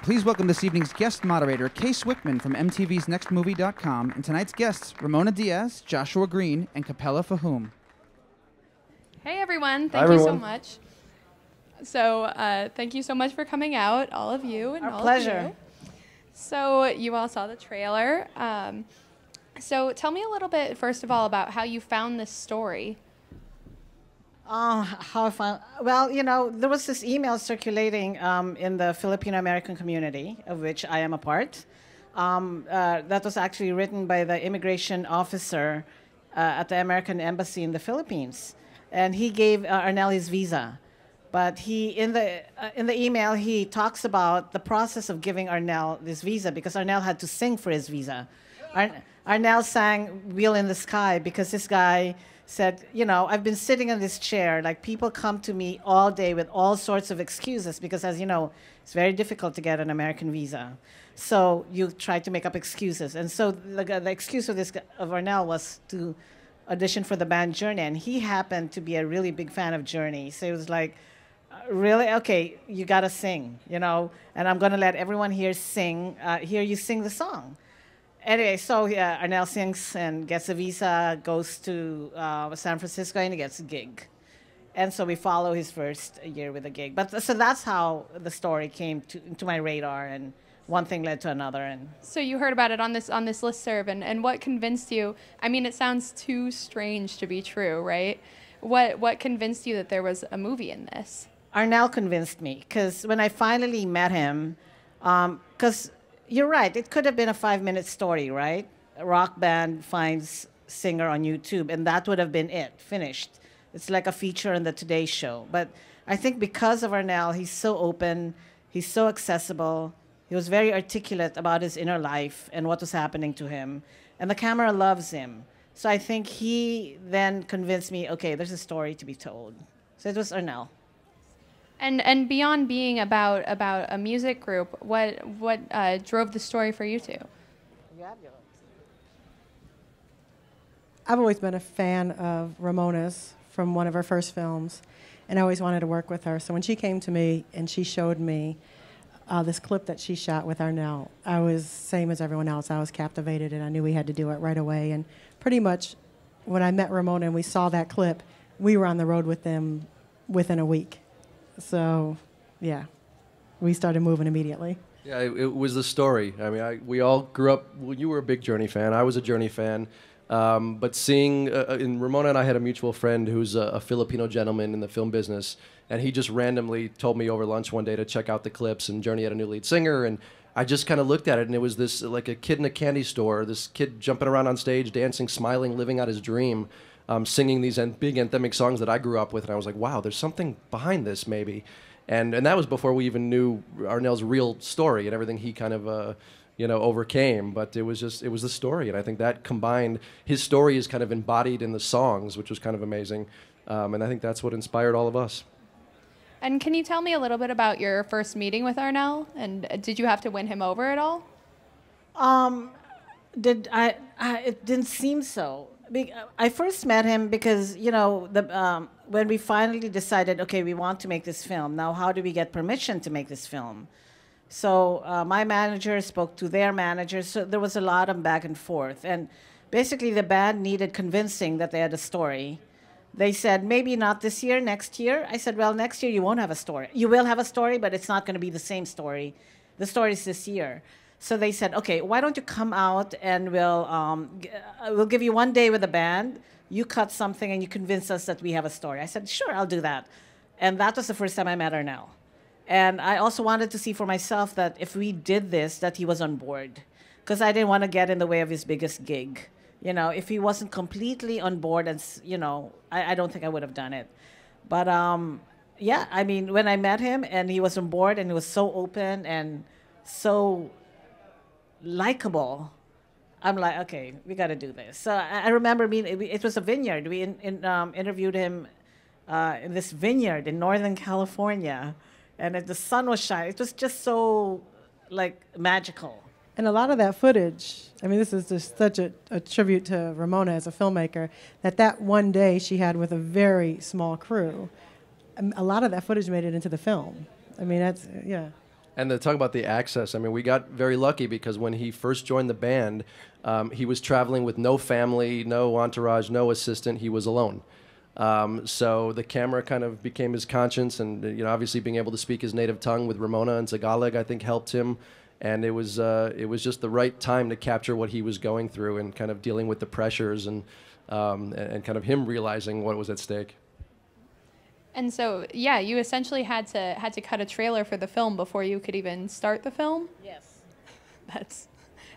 please welcome this evening's guest moderator, Case Wickman from MTV's NextMovie.com, and tonight's guests, Ramona Diaz, Joshua Green, and Capella Fahoome. Hey everyone, thank you so much. So thank you so much for coming out, all of you and all pleasure. of you. So you all saw the trailer. So tell me a little bit, first of all, about how you found this story. How I found, well, you know, there was this email circulating in the Filipino American community, of which I am a part. That was actually written by the immigration officer at the American Embassy in the Philippines. And he gave Arnel his visa. But he, in the email, he talks about the process of giving Arnel this visa because Arnel had to sing for his visa. Arnel sang Wheel in the Sky because this guy said, you know, I've been sitting in this chair, like people come to me all day with all sorts of excuses because, as you know, it's very difficult to get an American visa. So you try to make up excuses. And so the excuse of Arnel was to audition for the band Journey, and he happened to be a really big fan of Journey. So it was like, really? Okay, you gotta sing, you know, and I'm gonna let everyone here sing, hear you sing the song. Anyway, so Arnel sings and gets a visa, goes to San Francisco, and he gets a gig. And so we follow his first year with a gig. But so that's how the story came to my radar, and one thing led to another. And so you heard about it on this listserv, and what convinced you? I mean, it sounds too strange to be true, right? What convinced you that there was a movie in this? Arnel convinced me, because when I finally met him, because you're right, it could have been a 5-minute story, right? A rock band finds singer on YouTube, and that would have been it, finished. It's like a feature on the Today Show. But I think because of Arnel, he's so open, he's so accessible, he was very articulate about his inner life and what was happening to him, and the camera loves him. So I think he then convinced me, okay, there's a story to be told. So it was Arnel. And beyond being about a music group, what drove the story for you two? I've always been a fan of Ramona's from one of her first films, and I always wanted to work with her. So when she came to me and she showed me this clip that she shot with Arnel, I was same as everyone else. I was captivated, and I knew we had to do it right away. And pretty much when I met Ramona and we saw that clip, we were on the road with them within a week. So, yeah, we started moving immediately. Yeah, it was the story. I mean, we all grew up, well, you were a big Journey fan. I was a Journey fan. But seeing, and Ramona and I had a mutual friend who's a Filipino gentleman in the film business, and he just randomly told me over lunch one day to check out the clips, and Journey had a new lead singer, and I just kind of looked at it, and it was this, like a kid in a candy store, this kid jumping around on stage, dancing, smiling, living out his dream. Singing these big anthemic songs that I grew up with, and I was like, wow, there's something behind this, maybe. And that was before we even knew Arnel's real story and everything he kind of, overcame. But it was the story, and I think that combined, his story is kind of embodied in the songs, which was kind of amazing. And I think that's what inspired all of us. And can you tell me a little bit about your first meeting with Arnel? And did you have to win him over at all? It didn't seem so. I first met him because, you know, when we finally decided, okay, we want to make this film. Now, how do we get permission to make this film? So my manager spoke to their manager. So there was a lot of back and forth. And basically, the band needed convincing that they had a story. They said, maybe not this year, next year. I said, well, next year you won't have a story. You will have a story, but it's not going to be the same story. The story is this year. So they said, okay, why don't you come out and we'll give you 1 day with the band. You cut something and you convince us that we have a story. I said, sure, I'll do that. And that was the first time I met Arnel. And I also wanted to see for myself that if we did this, that he was on board. Because I didn't want to get in the way of his biggest gig. You know, if he wasn't completely on board, and you know, I don't think I would have done it. But yeah, I mean, when I met him and he was on board and he was so open and so likable, I'm like, okay, we got to do this. So I remember it was a vineyard. We interviewed him in this vineyard in Northern California, and the sun was shining. It was just so, like, magical. And a lot of that footage, I mean, this is just such a tribute to Ramona as a filmmaker, that one day she had with a very small crew, a lot of that footage made it into the film. I mean, that's, yeah. And to talk about the access, I mean, we got very lucky because when he first joined the band, he was traveling with no family, no entourage, no assistant. He was alone. So the camera kind of became his conscience, and obviously being able to speak his native tongue with Ramona and Tagalog, I think, helped him. And it was just the right time to capture what he was going through and kind of dealing with the pressures and kind of him realizing what was at stake. And so, yeah, you essentially had to cut a trailer for the film before you could even start the film? Yes.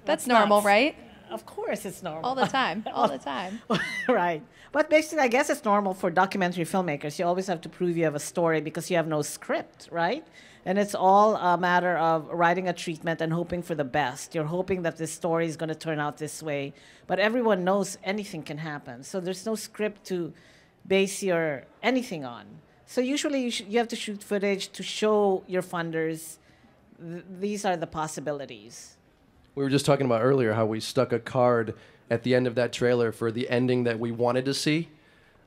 That's normal, nuts. right? Of course it's normal. All the time. All the time. Right. But basically, I guess it's normal for documentary filmmakers. You always have to prove you have a story because you have no script, right? And it's all a matter of writing a treatment and hoping for the best. You're hoping that this story is going to turn out this way. But everyone knows anything can happen. So there's no script to base your anything on. So usually you have to shoot footage to show your funders these are the possibilities. We were just talking about earlier how we stuck a card at the end of that trailer for the ending that we wanted to see.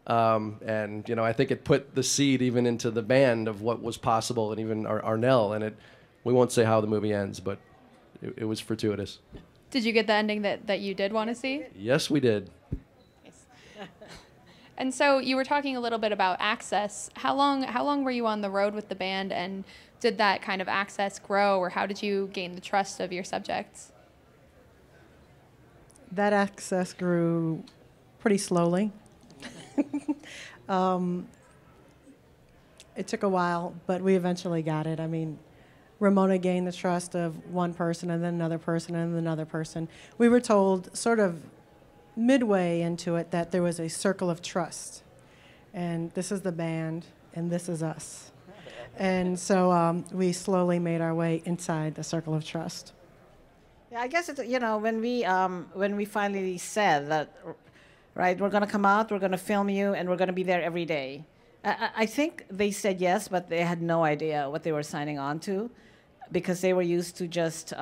And I think it put the seed even into the band of what was possible, and even Arnel. And we won't say how the movie ends, but it was fortuitous. Did you get the ending that you did want to see? Yes, we did. And so you were talking a little bit about access. How long were you on the road with the band, and did that kind of access grow, or how did you gain the trust of your subjects? That access grew pretty slowly. It took a while, but we eventually got it. I mean, Ramona gained the trust of one person and then another person and then another person. We were told sort of midway into it that there was a circle of trust. And this is the band, and this is us. And so we slowly made our way inside the circle of trust. Yeah, I guess it's, when we finally said that, right, we're going to come out, we're going to film you, and we're going to be there every day. I think they said yes, but they had no idea what they were signing on to because they were used to just,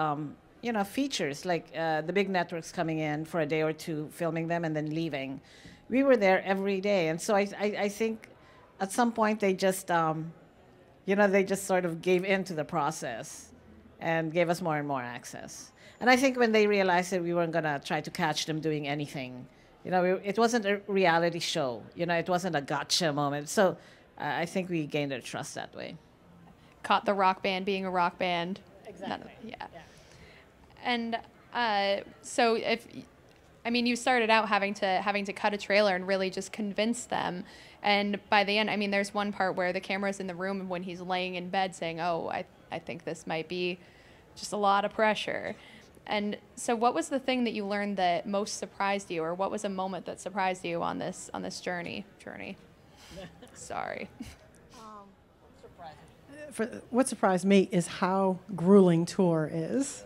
features, like the big networks coming in for a day or two, filming them, and then leaving. We were there every day. And so I think at some point they just, they just sort of gave in to the process and gave us more and more access. And I think when they realized that we weren't going to try to catch them doing anything, it wasn't a reality show. It wasn't a gotcha moment. So I think we gained their trust that way. Caught the rock band being a rock band. Exactly. Yeah. And so you started out having to cut a trailer and really just convince them. And by the end, there's one part where the camera's in the room and when he's laying in bed saying, "Oh, I think this might be just a lot of pressure." And so what was the thing that you learned that most surprised you, or what was a moment that surprised you on this journey? Sorry. What surprised me is how grueling tour is.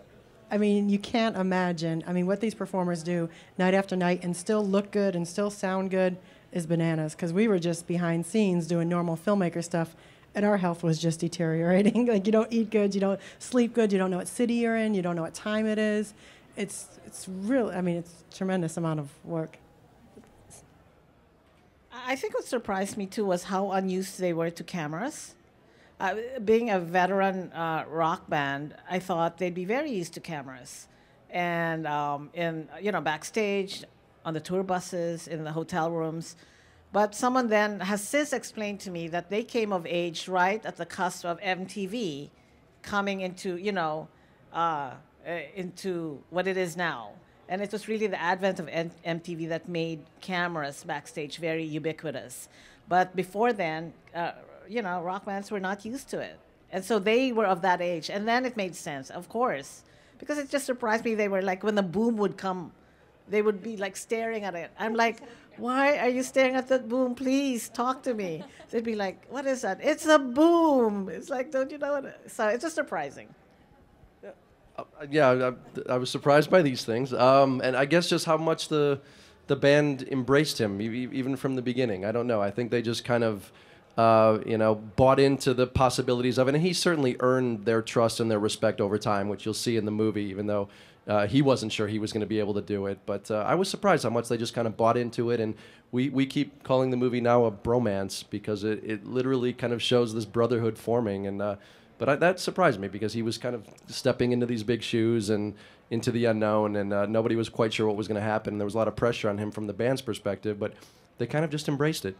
You can't imagine. What these performers do night after night and still look good and still sound good is bananas, because we were just behind scenes doing normal filmmaker stuff, and our health was just deteriorating. Like, you don't eat good, you don't sleep good, you don't know what city you're in, you don't know what time it is. It's real. It's a tremendous amount of work. I think what surprised me, too, was how unused they were to cameras. Being a veteran rock band, I thought they'd be very used to cameras. And backstage, on the tour buses, in the hotel rooms. But someone then has since explained to me that they came of age right at the cusp of MTV coming into, into what it is now. And it was really the advent of MTV that made cameras backstage very ubiquitous. But before then, rock bands were not used to it. And so they were of that age. And then it made sense, of course. Because it just surprised me. They were like, when the boom would come, they would be like staring at it. I'm like, why are you staring at that boom? Please talk to me. They'd be like, what is that? It's a boom. It's like, don't you know what? So it's just surprising. Yeah, I was surprised by these things. And I guess just how much the band embraced him, even from the beginning. I don't know. I think they just kind of, bought into the possibilities of it. And he certainly earned their trust and their respect over time, which you'll see in the movie, even though he wasn't sure he was going to be able to do it. But I was surprised how much they just kind of bought into it. And we keep calling the movie now a bromance because it literally kind of shows this brotherhood forming. And But that surprised me because he was kind of stepping into these big shoes and into the unknown, and nobody was quite sure what was going to happen. And there was a lot of pressure on him from the band's perspective, but they kind of just embraced it.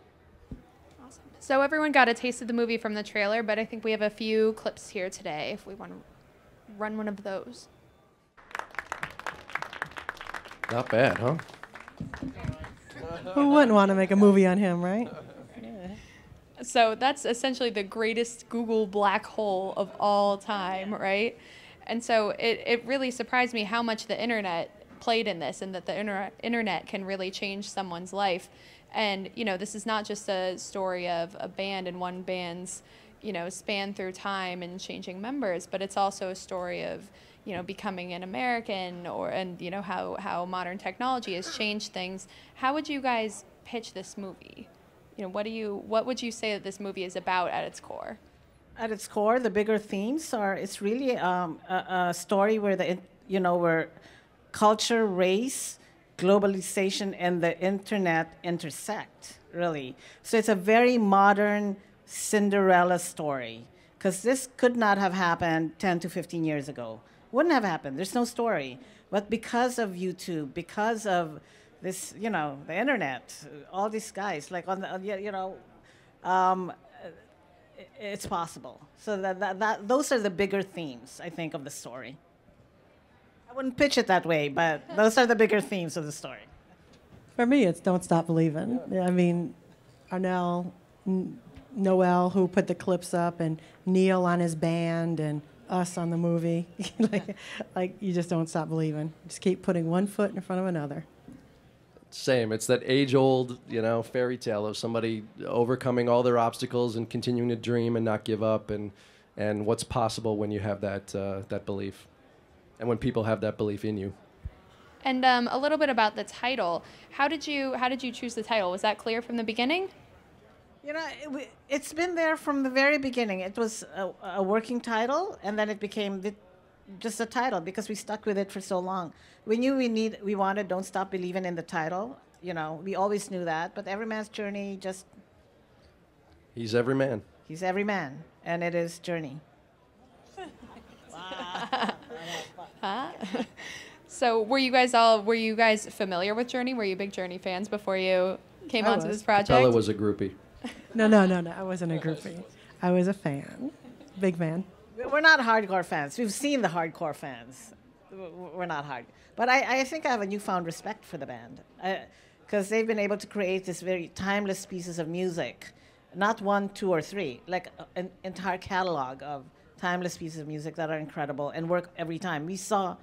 Awesome. So everyone got a taste of the movie from the trailer, but I think we have a few clips here today if we want to run one of those. Not bad, huh? Who wouldn't want to make a movie on him, right? So that's essentially the greatest Google black hole of all time, right? And so it really surprised me how much the internet played in this, and that the internet can really change someone's life. And, you know, this is not just a story of a band and one band's, you know, span through time and changing members, but it's also a story of, you know, becoming an American, and, you know, how modern technology has changed things. How would you guys pitch this movie? You know, what would you say that this movie is about at its core? At its core, the bigger themes are, it's really a story where where culture, race, globalization, and the internet intersect, really. So it's a very modern Cinderella story, because this could not have happened 10 to 15 years ago. Wouldn't have happened. There's no story. But because of YouTube, because of this, you know, the internet, all these guys, like it's possible. So those are the bigger themes, I think, of the story. I wouldn't pitch it that way, but those are the bigger themes of the story. For me, it's Don't Stop Believin'. I mean, Arnel, Noel, who put the clips up, and Neil on his band, and us on the movie. like you just don't stop believing. Just keep putting one foot in front of another. Same. It's that age-old, you know, fairy tale of somebody overcoming all their obstacles and continuing to dream and not give up, and what's possible when you have that belief, and when people have that belief in you. And a little bit about the title. How did you choose the title? Was that clear from the beginning? You know, it's been there from the very beginning. It was a working title, and then it became just a title because we stuck with it for so long. We knew we wanted Don't Stop Believin' in the title. You know, we always knew that. But Everyman's Journey just... He's every man. He's every man, and it is Journey. Huh? So were you guys familiar with Journey? Were you big Journey fans before you came onto this project? Capella was a groupie. No. I wasn't a groupie. I was a fan. Big fan. We're not hardcore fans. We've seen the hardcore fans. We're not hard. But I think I have a newfound respect for the band, because they've been able to create this very timeless pieces of music. Not one, two, or three. Like an entire catalog of timeless pieces of music that are incredible and work every time. We saw,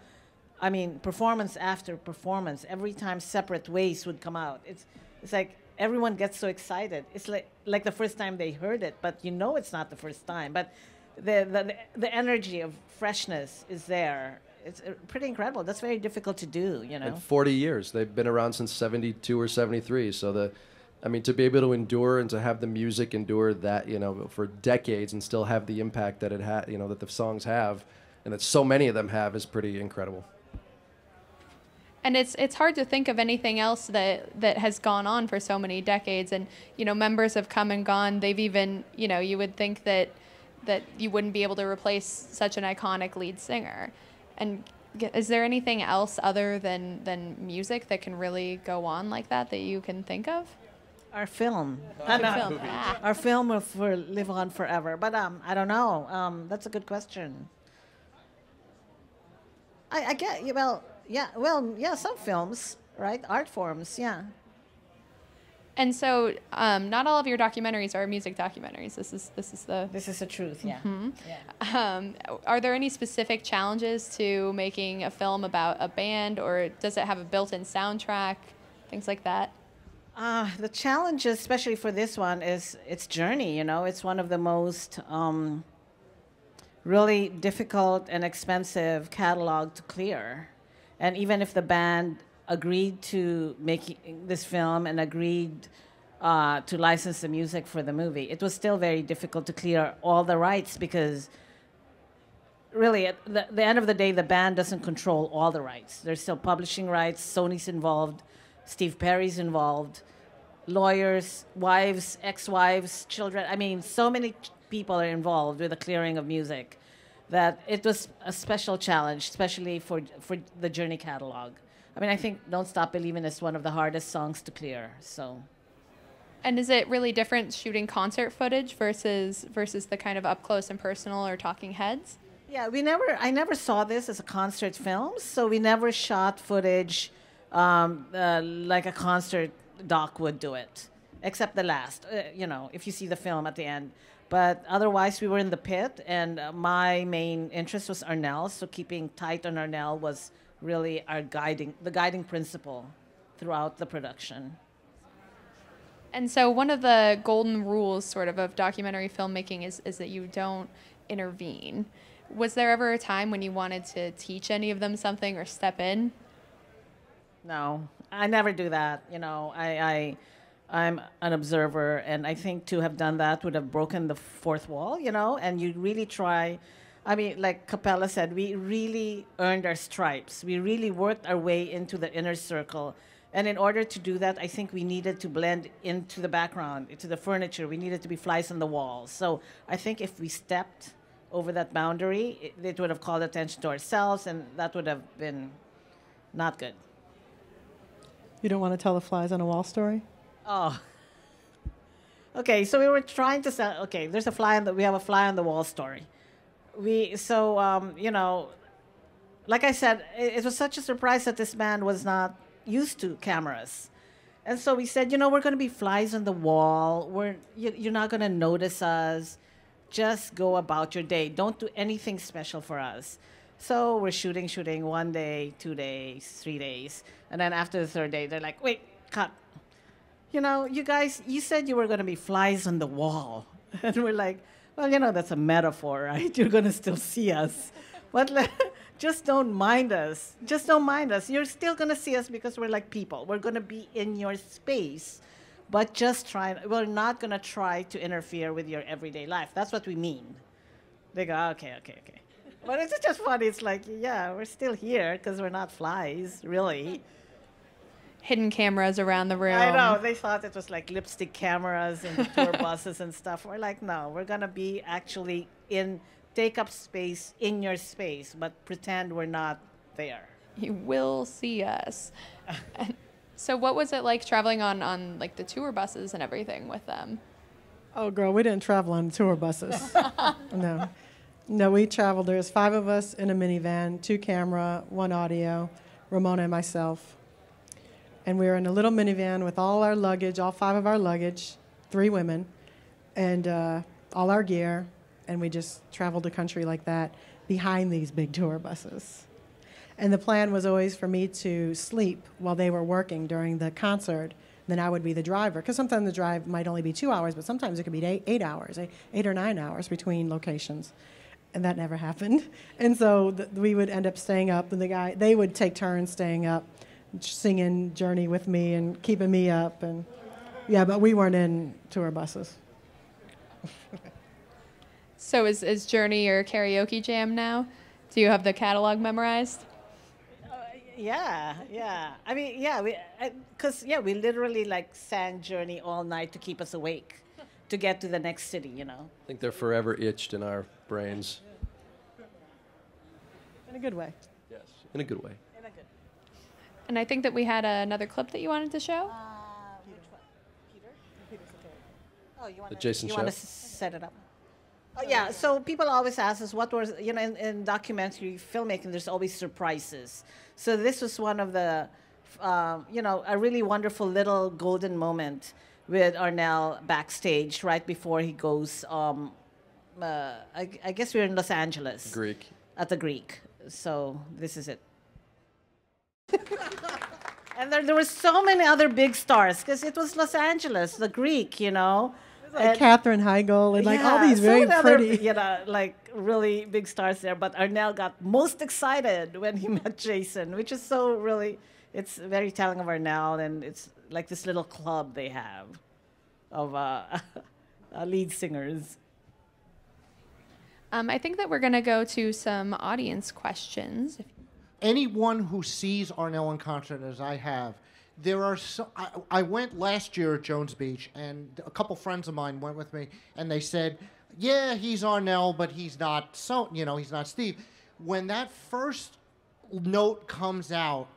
I mean, performance after performance. Every time separate ways would come out. It's like everyone gets so excited. It's like the first time they heard it, but you know it's not the first time. But the energy of freshness is there. It's pretty incredible. That's very difficult to do, you know. And 40 years. They've been around since 72 or 73. So to be able to endure and to have the music endure that, you know, for decades and still have the impact that it had, you know, that the songs have, and that so many of them have, is pretty incredible. And it's hard to think of anything else that has gone on for so many decades. And, you know, members have come and gone. They've even, you know, you would think that you wouldn't be able to replace such an iconic lead singer. And is there anything else other than music that can really go on like that you can think of? Our film. Ah. Our film will live on forever. But I don't know. That's a good question. I get, yeah, some films, right? Art forms, yeah. And so, not all of your documentaries are music documentaries. This is the truth, yeah. Mm-hmm. Yeah. Are there any specific challenges to making a film about a band, or does it have a built-in soundtrack, things like that? The challenge, especially for this one, is its journey. You know, it's one of the most really difficult and expensive catalog to clear. And even if the band agreed to making this film and agreed to license the music for the movie, it was still very difficult to clear all the rights, because really at the end of the day, the band doesn't control all the rights. There's still publishing rights, Sony's involved, Steve Perry's involved, lawyers, wives, ex-wives, children. I mean, so many people are involved with the clearing of music, that it was a special challenge, especially for the Journey catalog. I mean, I think "Don't Stop Believin" is one of the hardest songs to clear. So. And is it really different shooting concert footage versus the kind of up close and personal or talking heads? Yeah, I never saw this as a concert film, so we never shot footage like a concert doc would do it, except the last, if you see the film at the end. But otherwise, we were in the pit, and my main interest was Arnel, so keeping tight on Arnel was really the guiding principle throughout the production. And so one of the golden rules sort of documentary filmmaking is that you don't intervene. Was there ever a time when you wanted to teach any of them something or step in? No, I never do that. I'm an observer, and I think to have done that would have broken the fourth wall, and you really try. I mean, like Capella said, we really earned our stripes. We really worked our way into the inner circle. And in order to do that, I think we needed to blend into the background, into the furniture. We needed to be flies on the wall. So I think if we stepped over that boundary, it would have called attention to ourselves, and that would have been not good. You don't want to tell the flies on a wall story? Oh. Okay, so we were trying to sell. Okay, we have a fly on the wall story. Like I said, it was such a surprise that this man was not used to cameras. And so we said, we're going to be flies on the wall. You're not going to notice us. Just go about your day. Don't do anything special for us. So we're shooting 1 day, 2 days, 3 days. And then after the third day, they're like, wait, cut. You guys, you said you were going to be flies on the wall. And we're like, well, that's a metaphor, right? You're going to still see us. But just don't mind us. Just don't mind us. You're still going to see us because we're like people. We're going to be in your space, but we're not going to try to interfere with your everyday life. That's what we mean. They go, okay. But it's just funny. It's like, yeah, we're still here because we're not flies, really. Hidden cameras around the room. I know. They thought it was like lipstick cameras in the tour buses and stuff. We're like, no, we're going to be actually take up space in your space, but pretend we're not there. You will see us. So what was it like traveling on like the tour buses and everything with them? Oh, girl, we didn't travel on tour buses. No, we traveled. There's 5 of us in a minivan, 2 camera, 1 audio, Ramona and myself. And we were in a little minivan with all our luggage, all 5 of our luggage, 3 women, and all our gear. And we just traveled the country like that behind these big tour buses. And the plan was always for me to sleep while they were working during the concert. Then I would be the driver, because sometimes the drive might only be 2 hours, but sometimes it could be 8 hours, 8 or 9 hours between locations. And that never happened. And so we would end up staying up, and they would take turns staying up, singing Journey with me and keeping me up. And yeah, but we weren't in tour buses. So is Journey your karaoke jam now? Do you have the catalog memorized? Yeah. I mean, yeah, we literally sang Journey all night to keep us awake, to get to the next city, I think they're forever itched in our brains. In a good way. Yes, in a good way. And I think that we had another clip that you wanted to show. Which one? Peter? Oh, you want to set it up? Oh, yeah, so people always ask us what was, in documentary filmmaking, there's always surprises. So this was one of the, a really wonderful little golden moment with Arnel backstage right before he goes, I guess we were in Los Angeles. Greek. At the Greek. So this is it. And there were so many other big stars because it was Los Angeles, the Greek, Like Katherine Heigl and all these very pretty. Really big stars there. But Arnel got most excited when he met Jason, which is so really, it's very telling of Arnel, and it's like this little club they have of lead singers. I think that we're going to go to some audience questions. Anyone who sees Arnel in concert, as I have, there are I went last year at Jones Beach, and a couple friends of mine went with me, and they said, yeah, he's Arnel, but he's not he's not Steve. When that first note comes out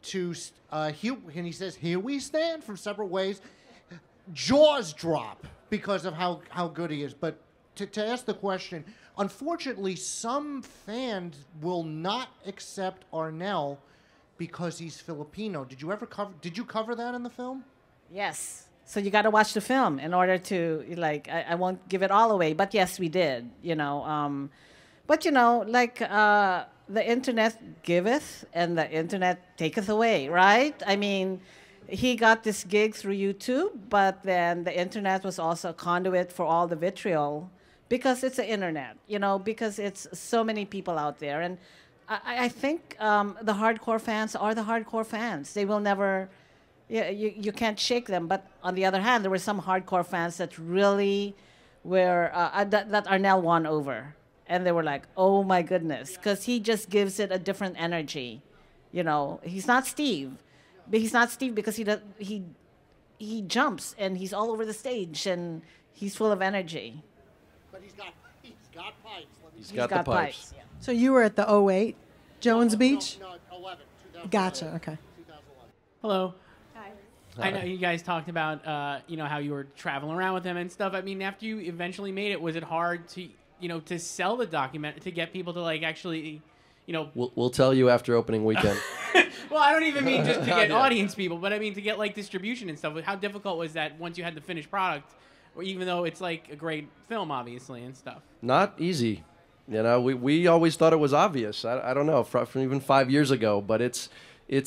to and he says, "Here we stand," from separate ways, jaws drop because of how good he is. But to ask the question, unfortunately, some fans will not accept Arnel because he's Filipino. Did you cover that in the film? Yes. So you got to watch the film in order to, like, I won't give it all away, but yes, we did, But, the internet giveth and the internet taketh away, right? I mean, he got this gig through YouTube, but then the internet was also a conduit for all the vitriol because it's the internet, because it's so many people out there. And I think the hardcore fans are the hardcore fans. They will never... Yeah, you can't shake them. But on the other hand, there were some hardcore fans that really were, that Arnel won over. And they were like, oh my goodness, because he just gives it a different energy. He's not Steve. But he's not Steve because he jumps and he's all over the stage and he's full of energy. But he's got pipes. He's got the pipes. Yeah. So you were at the '08 Jones Beach? No, 2011. Gotcha, okay. 2011. Hello. Hi. I know you guys talked about, how you were traveling around with him and stuff. I mean, after you eventually made it, was it hard to, to sell the document, to get people to, actually, We'll tell you after opening weekend. Well, I don't even mean just to get Yeah. audience people, but I mean to get, distribution and stuff. How difficult was that once you had the finished product, even though it's, a great film, obviously, and stuff? Not easy. We always thought it was obvious. I don't know, from even 5 years ago, but it's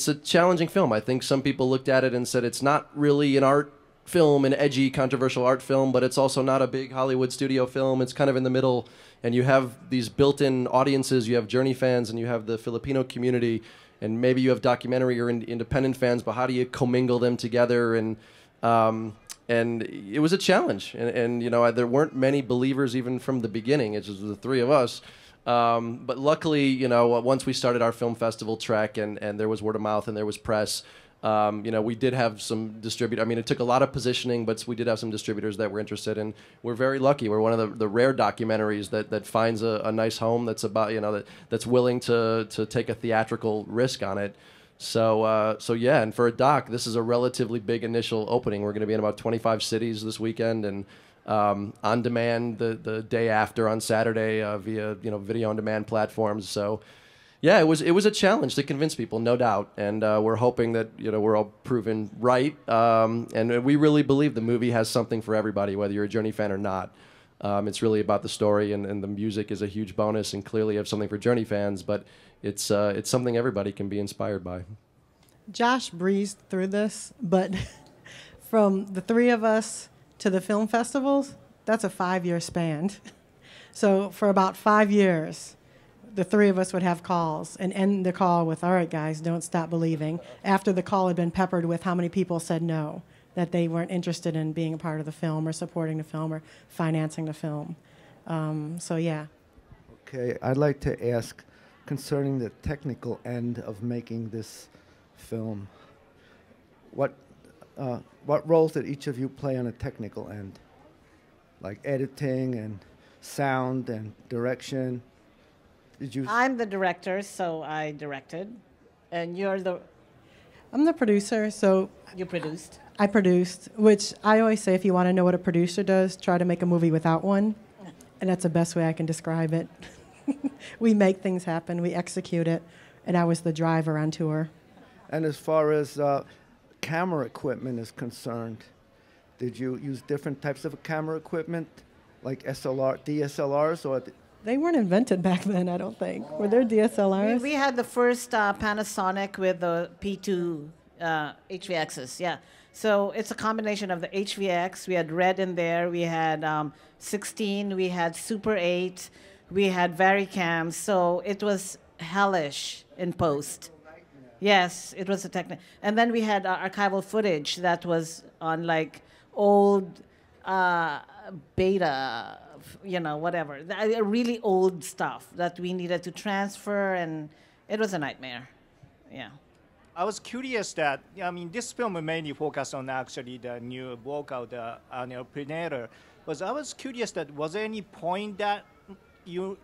a challenging film. I think some people looked at it and said it's not really an art film, an edgy, controversial art film, but it's also not a big Hollywood studio film. It's kind of in the middle, and you have these built-in audiences. You have Journey fans, and you have the Filipino community, and maybe you have documentary or independent fans, but how do you commingle them together? And it was a challenge, and there weren't many believers even from the beginning. It's just the three of us. But luckily, once we started our film festival track and there was word of mouth and there was press, we did have some distributors. I mean, it took a lot of positioning, but we did have some distributors that were interested, and we're very lucky. We're one of the rare documentaries that finds a nice home that's about, that's willing to take a theatrical risk on it. So yeah, and for a doc, this is a relatively big initial opening. We're going to be in about 25 cities this weekend, and on demand the day after on Saturday via video on demand platforms. So yeah, it was a challenge to convince people, no doubt, and we're hoping that we're all proven right. And we really believe the movie has something for everybody, whether you're a Journey fan or not. It's really about the story, and the music is a huge bonus, and clearly have something for Journey fans, but it's something everybody can be inspired by. Josh breezed through this, but from the three of us to the film festivals, that's a 5-year span. So for about 5 years, the three of us would have calls and end the call with, all right, guys, don't stop believing, after the call had been peppered with how many people said no, that they weren't interested in being a part of the film or supporting the film or financing the film. So yeah. Okay, I'd like to ask concerning the technical end of making this film. What roles did each of you play on a technical end? Like editing and sound and direction? Did you? I'm the director, so I directed. And I'm the producer, so you produced. I produced, which I always say if you want to know what a producer does, try to make a movie without one. And that's the best way I can describe it. We make things happen, we execute it, and I was the driver on tour. And as far as camera equipment is concerned, did you use different types of camera equipment, like DSLRs, or? They weren't invented back then, I don't think. Were there DSLRs? We had the first Panasonic with the P2 HVXs, yeah. So it's a combination of the HVX. We had red in there. We had 16. We had Super 8. We had Varicams. So it was hellish in post. Yes, it was a technique. And then we had archival footage that was on old beta, whatever. Really old stuff that we needed to transfer, and it was a nightmare. Yeah. I was curious that, this film mainly focused on actually the new vocal, the Arnel Pineda. I was curious that was there any point that you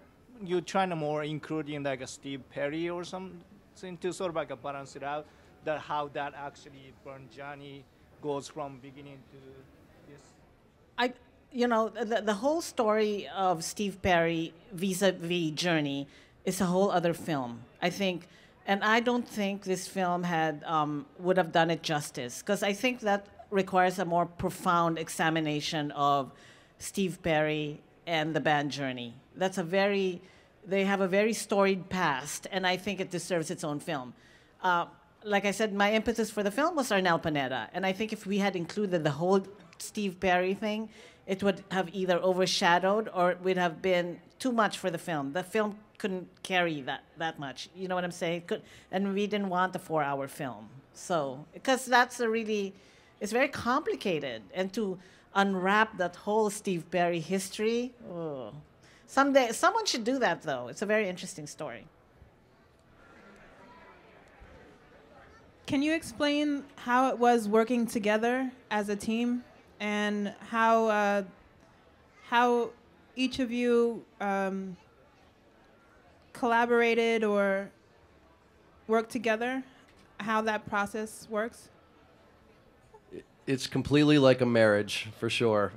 trying to more including like a Steve Perry or something to sort of like a balance it out, that how that actually Burn Johnny goes from beginning to this. The whole story of Steve Perry vis-a-vis Journey is a whole other film, I think. And I don't think this film would have done it justice, because I think that requires a more profound examination of Steve Perry and the band Journey. They have a very storied past, and I think it deserves its own film. Like I said, my impetus for the film was Arnel Pineda, and I think if we had included the whole Steve Perry thing, it would have either overshadowed or it would have been too much for the film. The film couldn't carry that much. You know what I'm saying? And we didn't want a 4-hour film. So, because it's very complicated. And to unwrap that whole Steve Perry history, someday, someone should do that, though. It's a very interesting story. Can you explain how it was working together as a team, and how each of you collaborated or worked together? How that process works? It's completely like a marriage, for sure.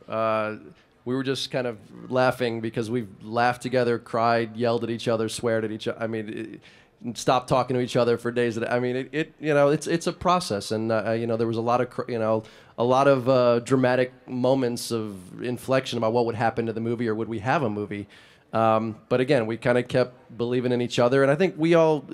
We were just kind of laughing because we've laughed together, cried, yelled at each other, sweared at each other. I mean, stopped talking to each other for days. I mean, it's a process, and there was a lot of dramatic moments of inflection about what would happen to the movie, or would we have a movie. But again, we kind of kept believing in each other, and I think we all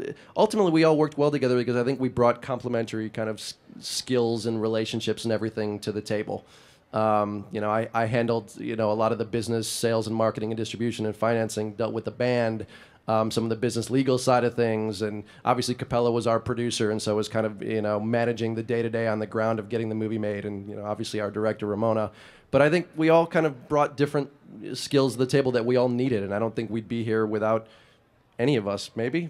worked well together because I think we brought complementary kind of skills and relationships and everything to the table. I handled a lot of the business, sales and marketing and distribution and financing, dealt with the band, some of the business legal side of things, and obviously Capella was our producer, and so was kind of managing the day-to-day on the ground of getting the movie made, and obviously our director Ramona. But I think we all kind of brought different skills to the table that we all needed, and I don't think we'd be here without any of us. Maybe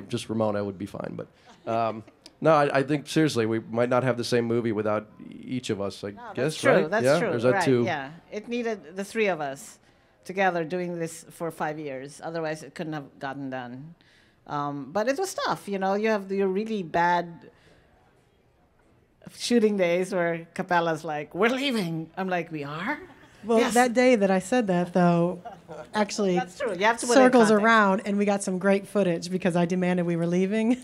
just Ramona would be fine, but no, I think seriously we might not have the same movie without each of us. Guess that's true. Right? That's yeah? true. There's that right. too. Yeah, it needed the three of us together doing this for 5 years. Otherwise, it couldn't have gotten done. But it was tough. You have your really bad shooting days where Capella's like, "We're leaving." I'm like, "We are?" Well, Yes. that day that I said that, though, actually That's true. You have to put it in circles context. around, and we got some great footage because I demanded we were leaving,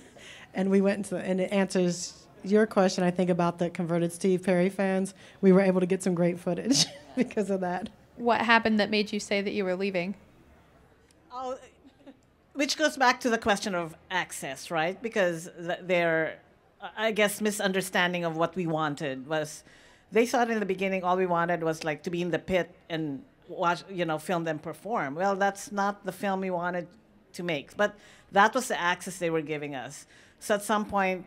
and we went and it answers your question, I think, about the converted Steve Perry fans. We were able to get some great footage because of that. What happened that made you say that you were leaving? Oh, which goes back to the question of access, right? Because their, I guess, misunderstanding of what we wanted was, they thought in the beginning all we wanted was like to be in the pit and watch, film them perform. Well, that's not the film we wanted to make, but that was the access they were giving us. So at some point,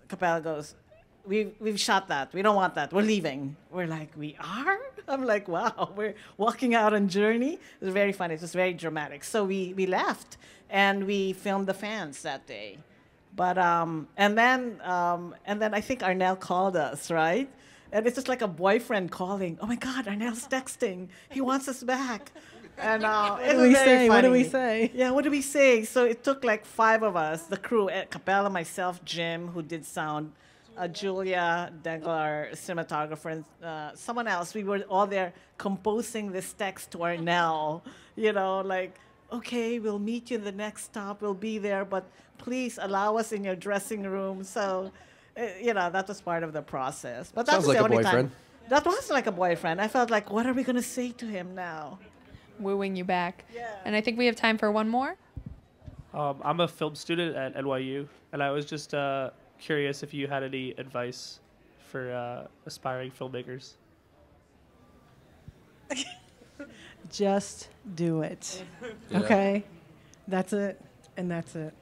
Capella goes, we've shot that. We don't want that. We're leaving. We're like, we are? I'm like, wow, we're walking out on Journey. It was very funny. It was very dramatic. So we left, and we filmed the fans that day. But and then I think Arnel called us, right? And it's just like a boyfriend calling. Oh my God, Arnel's texting. He wants us back. And it was very funny. What do we say? Yeah, what do we say? So it took like 5 of us, the crew, Capella, myself, Jim, who did sound, Julia Degler, cinematographer, and someone else. We were all there composing this text to Arnel, like, okay, we'll meet you in the next stop. We'll be there, but please allow us in your dressing room. So, that was part of the process. But that Sounds was like the a only boyfriend. time. That was like a boyfriend. I felt like, what are we going to say to him now? Wooing you back. Yeah. And I think we have time for one more. I'm a film student at NYU, and I was just curious if you had any advice for aspiring filmmakers. Just do it. Yeah. Okay? That's it, and that's it,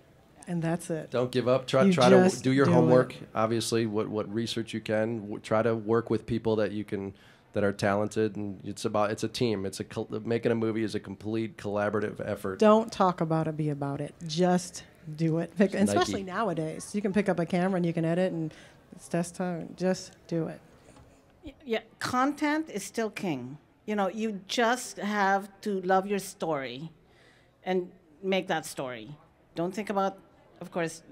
and that's it. Don't give up. Try You to just do your do homework. it. Obviously, what research you can. Try to work with people that you can, that are talented, and it's a team. Making a movie is a complete collaborative effort. Don't talk about it, be about it. Just do it. And Nike. especially nowadays. You can pick up a camera and you can edit, and it's desktop. Just do it. Yeah, content is still king. You know, you just have to love your story and make that story. Don't think about, of course,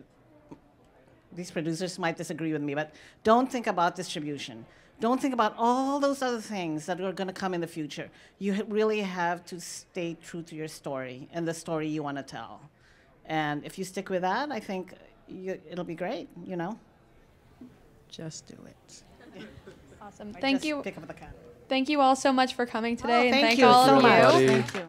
these producers might disagree with me, but don't think about distribution. Don't think about all those other things that are going to come in the future. You really have to stay true to your story and the story you want to tell. And if you stick with that, I think it'll be great, you know? Just do it. Awesome. I Thank just you. pick up the cat. Thank you all so much for coming today, and thank thank you all so of much. you. Everybody. Thank you.